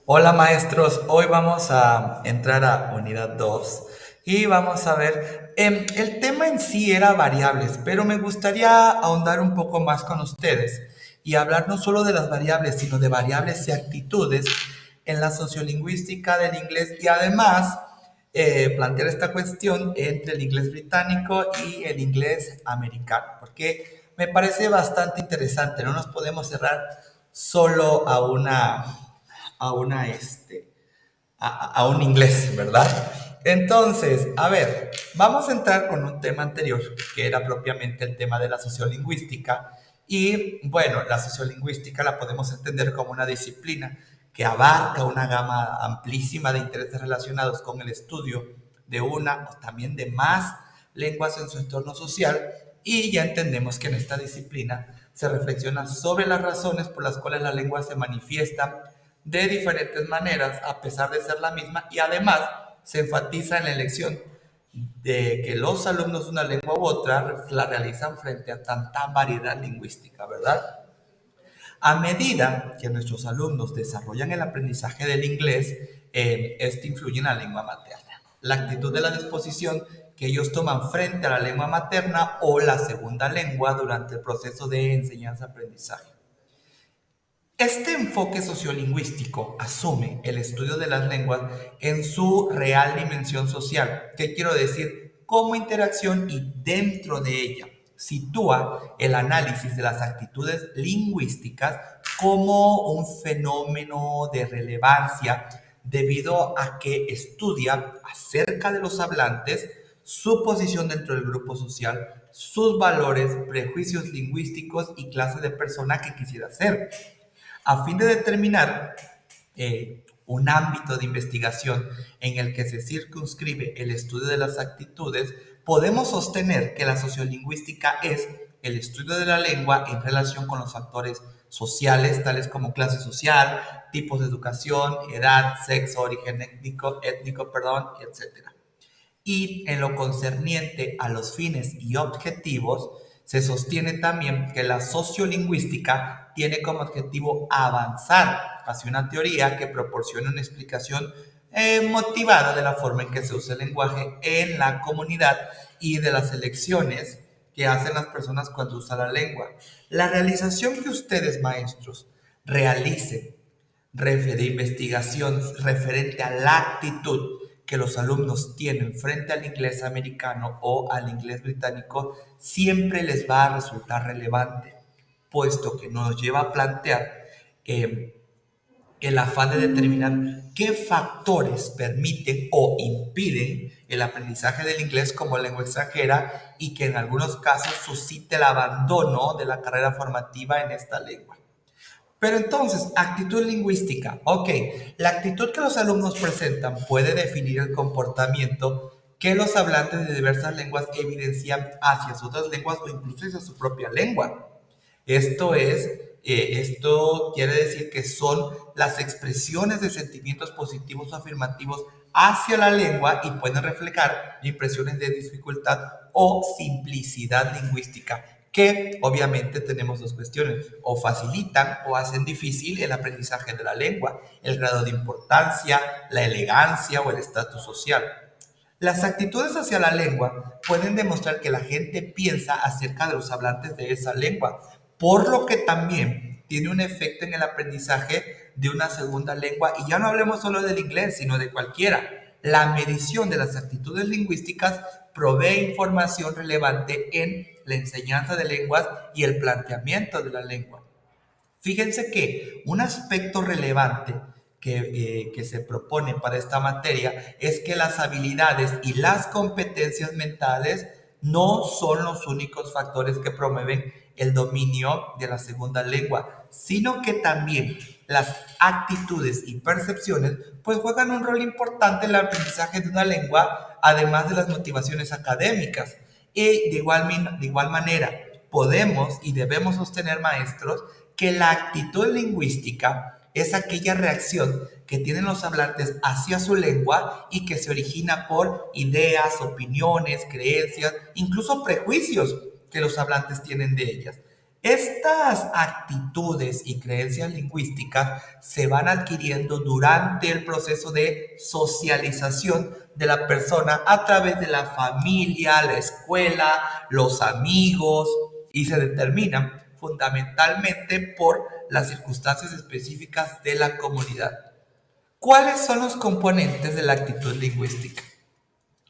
Hola maestros, hoy vamos a entrar a unidad 2 y vamos a ver, el tema en sí era variables, pero me gustaría ahondar un poco más con ustedes y hablar no solo de las variables, sino de variables y actitudes en la sociolingüística del inglés y además plantear esta cuestión entre el inglés británico y el inglés americano, porque me parece bastante interesante, no nos podemos cerrar solo a un inglés, ¿verdad? Entonces, a ver, vamos a entrar con un tema anterior, que era propiamente el tema de la sociolingüística. Y bueno, la sociolingüística la podemos entender como una disciplina que abarca una gama amplísima de intereses relacionados con el estudio de una o también de más lenguas en su entorno social. Y ya entendemos que en esta disciplina se reflexiona sobre las razones por las cuales la lengua se manifiesta de diferentes maneras a pesar de ser la misma y además se enfatiza en la elección de que los alumnos de una lengua u otra la realizan frente a tanta variedad lingüística, ¿verdad? A medida que nuestros alumnos desarrollan el aprendizaje del inglés, este influye en la lengua materna. La actitud de la disposición que ellos toman frente a la lengua materna o la segunda lengua durante el proceso de enseñanza-aprendizaje. Este enfoque sociolingüístico asume el estudio de las lenguas en su real dimensión social. ¿Qué quiero decir? Como interacción y dentro de ella sitúa el análisis de las actitudes lingüísticas como un fenómeno de relevancia debido a que estudia acerca de los hablantes, su posición dentro del grupo social, sus valores, prejuicios lingüísticos y clase de persona que quisiera ser a fin de determinar un ámbito de investigación en el que se circunscribe el estudio de las actitudes, podemos sostener que la sociolingüística es el estudio de la lengua en relación con los factores sociales, tales como clase social, tipos de educación, edad, sexo, origen étnico, perdón, etc. Y en lo concerniente a los fines y objetivos, se sostiene también que la sociolingüística tiene como objetivo avanzar hacia una teoría que proporcione una explicación motivada de la forma en que se usa el lenguaje en la comunidad y de las elecciones que hacen las personas cuando usan la lengua. La realización que ustedes, maestros, realicen de investigación referente a la actitud que los alumnos tienen frente al inglés americano o al inglés británico siempre les va a resultar relevante, puesto que nos lleva a plantear eh, el afán de determinar qué factores permiten o impiden el aprendizaje del inglés como lengua extranjera y que en algunos casos suscite el abandono de la carrera formativa en esta lengua. Pero entonces, actitud lingüística. Ok, la actitud que los alumnos presentan puede definir el comportamiento que los hablantes de diversas lenguas evidencian hacia sus otras lenguas o incluso hacia su propia lengua. Esto quiere decir que son las expresiones de sentimientos positivos o afirmativos hacia la lengua y pueden reflejar impresiones de dificultad o simplicidad lingüística, que obviamente tenemos dos cuestiones, o facilitan o hacen difícil el aprendizaje de la lengua, el grado de importancia, la elegancia o el estatus social. Las actitudes hacia la lengua pueden demostrar que la gente piensa acerca de los hablantes de esa lengua, por lo que también tiene un efecto en el aprendizaje de una segunda lengua, y ya no hablemos solo del inglés, sino de cualquiera. La medición de las actitudes lingüísticas provee información relevante en la enseñanza de lenguas y el planteamiento de la lengua. Fíjense que un aspecto relevante que se propone para esta materia es que las habilidades y las competencias mentales no son los únicos factores que promueven el dominio de la segunda lengua, sino que también las actitudes y percepciones pues juegan un rol importante en el aprendizaje de una lengua, además de las motivaciones académicas. Y de igual manera, podemos y debemos sostener, maestros, que la actitud lingüística es aquella reacción que tienen los hablantes hacia su lengua y que se origina por ideas, opiniones, creencias, incluso prejuicios que los hablantes tienen de ellas. Estas actitudes y creencias lingüísticas se van adquiriendo durante el proceso de socialización de la persona a través de la familia, la escuela, los amigos y se determinan fundamentalmente por las circunstancias específicas de la comunidad. ¿Cuáles son los componentes de la actitud lingüística?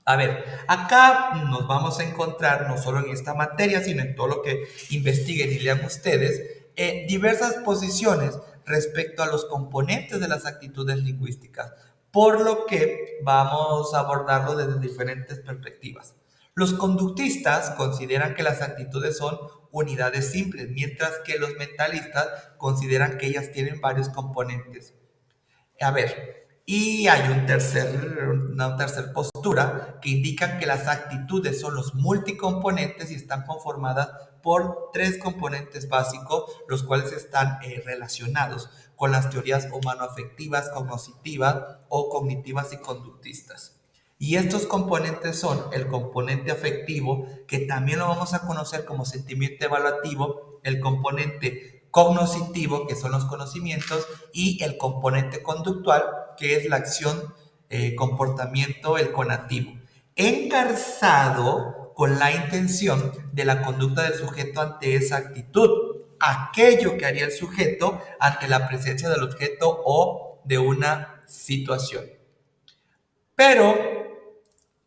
A ver, acá nos vamos a encontrar, no solo en esta materia, sino en todo lo que investiguen y lean ustedes, diversas posiciones respecto a los componentes de las actitudes lingüísticas, por lo que vamos a abordarlo desde diferentes perspectivas. Los conductistas consideran que las actitudes son unidades simples, mientras que los mentalistas consideran que ellas tienen varios componentes. A ver, y hay una tercera postura que indica que las actitudes son los multicomponentes y están conformadas por tres componentes básicos, los cuales están relacionados con las teorías humanoafectivas, cognitivas o cognitivas y conductistas. Y estos componentes son el componente afectivo, que también lo vamos a conocer como sentimiento evaluativo, el componente cognoscitivo, que son los conocimientos, y el componente conductual, que es la acción, comportamiento, el conativo, engarzado con la intención de la conducta del sujeto ante esa actitud, aquello que haría el sujeto ante la presencia del objeto o de una situación. Pero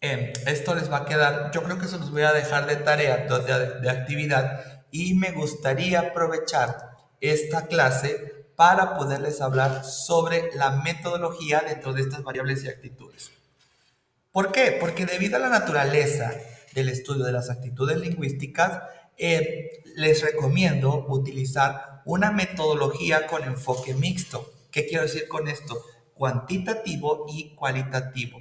esto les va a quedar, yo creo que se los voy a dejar de tarea, de actividad, y me gustaría aprovechar esta clase para poderles hablar sobre la metodología dentro de estas variables y actitudes. ¿Por qué? Porque debido a la naturaleza del estudio de las actitudes lingüísticas, les recomiendo utilizar una metodología con enfoque mixto. ¿Qué quiero decir con esto? Cuantitativo y cualitativo,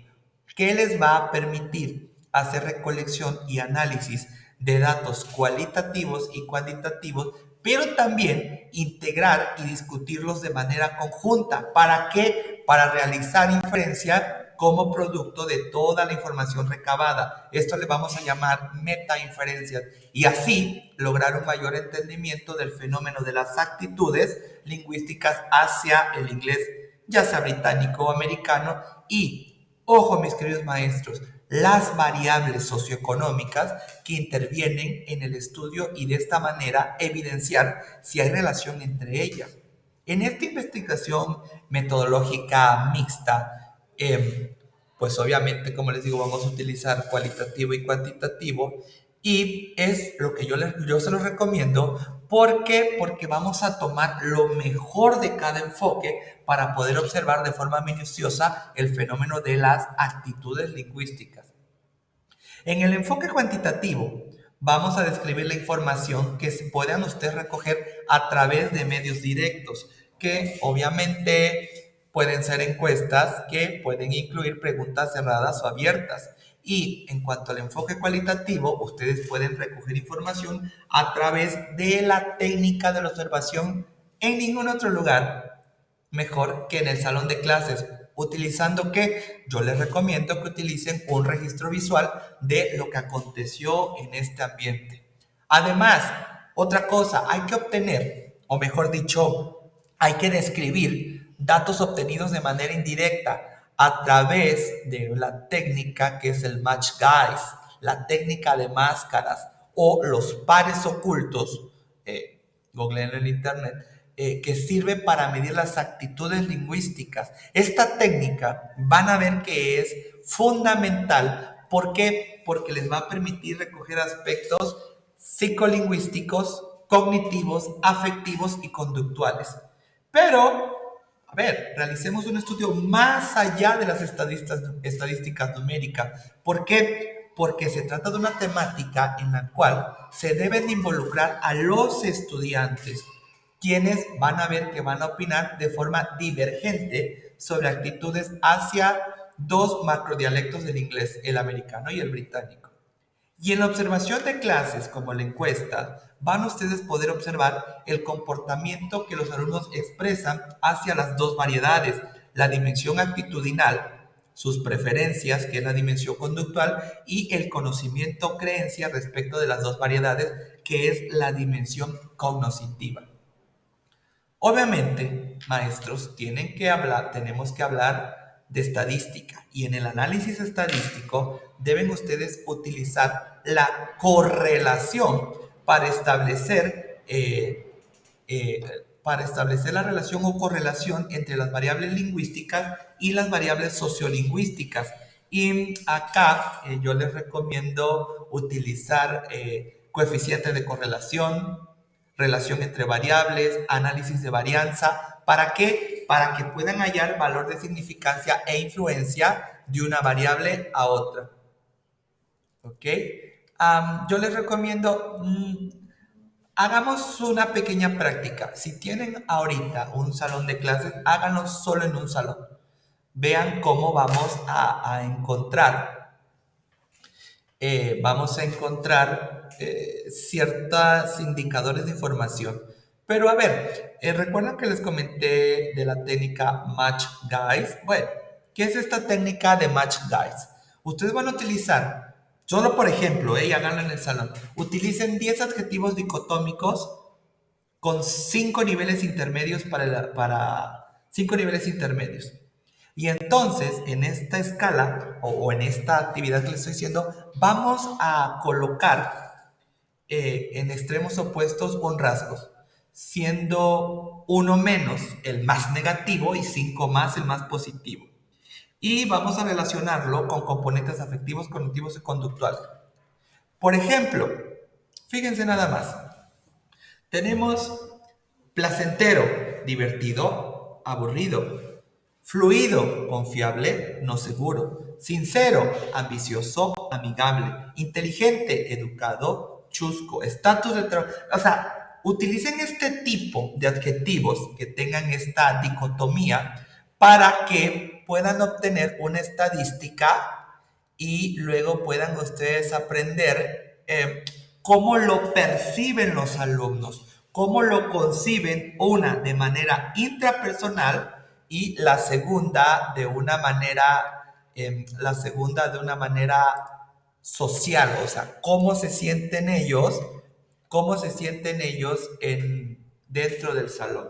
que les va a permitir hacer recolección y análisis de datos cualitativos y cuantitativos, pero también integrar y discutirlos de manera conjunta. ¿Para qué? Para realizar inferencia como producto de toda la información recabada. Esto le vamos a llamar metainferencias y así lograr un mayor entendimiento del fenómeno de las actitudes lingüísticas hacia el inglés, ya sea británico o americano. Y, ojo mis queridos maestros, las variables socioeconómicas que intervienen en el estudio y de esta manera evidenciar si hay relación entre ellas. En esta investigación metodológica mixta, pues obviamente, como les digo, vamos a utilizar cualitativo y cuantitativo y es lo que yo se los recomiendo. ¿Por qué? Porque vamos a tomar lo mejor de cada enfoque para poder observar de forma minuciosa el fenómeno de las actitudes lingüísticas. En el enfoque cuantitativo, vamos a describir la información que puedan ustedes recoger a través de medios directos, que obviamente pueden ser encuestas que pueden incluir preguntas cerradas o abiertas. Y en cuanto al enfoque cualitativo, ustedes pueden recoger información a través de la técnica de la observación en ningún otro lugar mejor que en el salón de clases. ¿Utilizando qué? Yo les recomiendo que utilicen un registro visual de lo que aconteció en este ambiente. Además, otra cosa, hay que obtener, o mejor dicho, hay que describir datos obtenidos de manera indirecta a través de la técnica que es el match guys, la técnica de máscaras o los pares ocultos, googleenlo en internet, que sirve para medir las actitudes lingüísticas. Esta técnica van a ver que es fundamental. ¿Por qué? Porque les va a permitir recoger aspectos psicolingüísticos, cognitivos, afectivos y conductuales. Pero, a ver, realicemos un estudio más allá de las estadísticas numéricas. ¿Por qué? Porque se trata de una temática en la cual se deben involucrar a los estudiantes, quienes van a ver que van a opinar de forma divergente sobre actitudes hacia dos macrodialectos del inglés, el americano y el británico. Y en la observación de clases, como la encuesta, van ustedes a poder observar el comportamiento que los alumnos expresan hacia las dos variedades, la dimensión actitudinal, sus preferencias, que es la dimensión conductual, y el conocimiento o creencia respecto de las dos variedades, que es la dimensión cognoscitiva. Obviamente, maestros, tenemos que hablar de estadística y en el análisis estadístico deben ustedes utilizar la correlación para establecer, la relación o correlación entre las variables lingüísticas y las variables sociolingüísticas. Y acá yo les recomiendo utilizar coeficientes de correlación, relación entre variables, análisis de varianza. ¿Para qué? Para que puedan hallar valor de significancia e influencia de una variable a otra. ¿Ok? Yo les recomiendo, hagamos una pequeña práctica. Si tienen ahorita un salón de clases, háganlo solo en un salón. Vean cómo vamos a encontrar ciertos indicadores de información. Pero a ver, ¿recuerdan que les comenté de la técnica Match Guys? Bueno, ¿qué es esta técnica de Match Guys? Ustedes van a utilizar, solo por ejemplo, y háganlo en el salón, utilicen 10 adjetivos dicotómicos con 5 niveles intermedios para 5 niveles intermedios. Y entonces, en esta escala o en esta actividad que les estoy diciendo, vamos a colocar en extremos opuestos un rasgo, siendo 1 menos el más negativo y 5 más el más positivo. Y vamos a relacionarlo con componentes afectivos, cognitivos y conductuales. Por ejemplo, fíjense nada más. Tenemos placentero, divertido, aburrido. Fluido, confiable, no seguro. Sincero, ambicioso, amigable. Inteligente, educado, chusco. Estatus de trabajo. O sea, utilicen este tipo de adjetivos que tengan esta dicotomía para que puedan obtener una estadística y luego puedan ustedes aprender cómo lo perciben los alumnos, cómo lo conciben, una de manera intrapersonal y la segunda de una manera social, o sea, cómo se sienten ellos dentro del salón.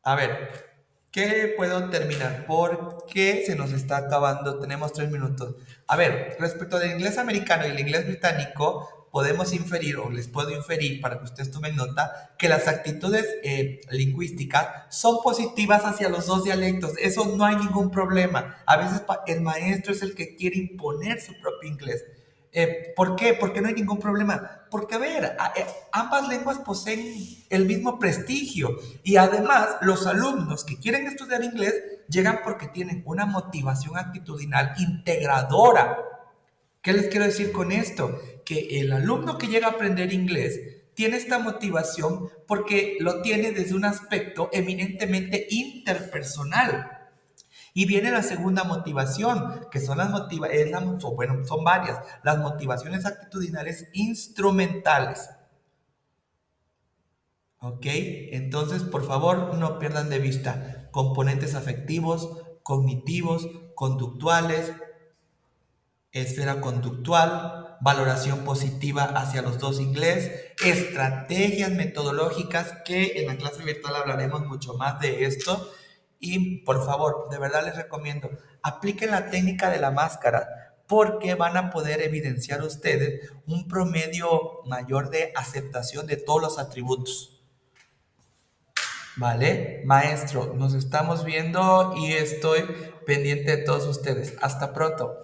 A ver, ¿qué puedo terminar? Porque se nos está acabando, tenemos 3 minutos. A ver, respecto del inglés americano y el inglés británico, podemos inferir, o les puedo inferir, para que ustedes tomen nota, que las actitudes lingüísticas son positivas hacia los dos dialectos. Eso no hay ningún problema. A veces el maestro es el que quiere imponer su propio inglés. ¿Por qué? Porque no hay ningún problema. Porque, a ver, ambas lenguas poseen el mismo prestigio y además los alumnos que quieren estudiar inglés llegan porque tienen una motivación actitudinal integradora. ¿Qué les quiero decir con esto? Que el alumno que llega a aprender inglés tiene esta motivación porque lo tiene desde un aspecto eminentemente interpersonal. Y viene la segunda motivación, que son son varias, las motivaciones actitudinales instrumentales. ¿Ok? Entonces, por favor, no pierdan de vista componentes afectivos, cognitivos, conductuales, esfera conductual, valoración positiva hacia los dos inglés, estrategias metodológicas, que en la clase virtual hablaremos mucho más de esto. Y por favor, de verdad les recomiendo, apliquen la técnica de la máscara, porque van a poder evidenciar ustedes un promedio mayor de aceptación de todos los atributos. ¿Vale? Maestro, nos estamos viendo y estoy pendiente de todos ustedes. Hasta pronto.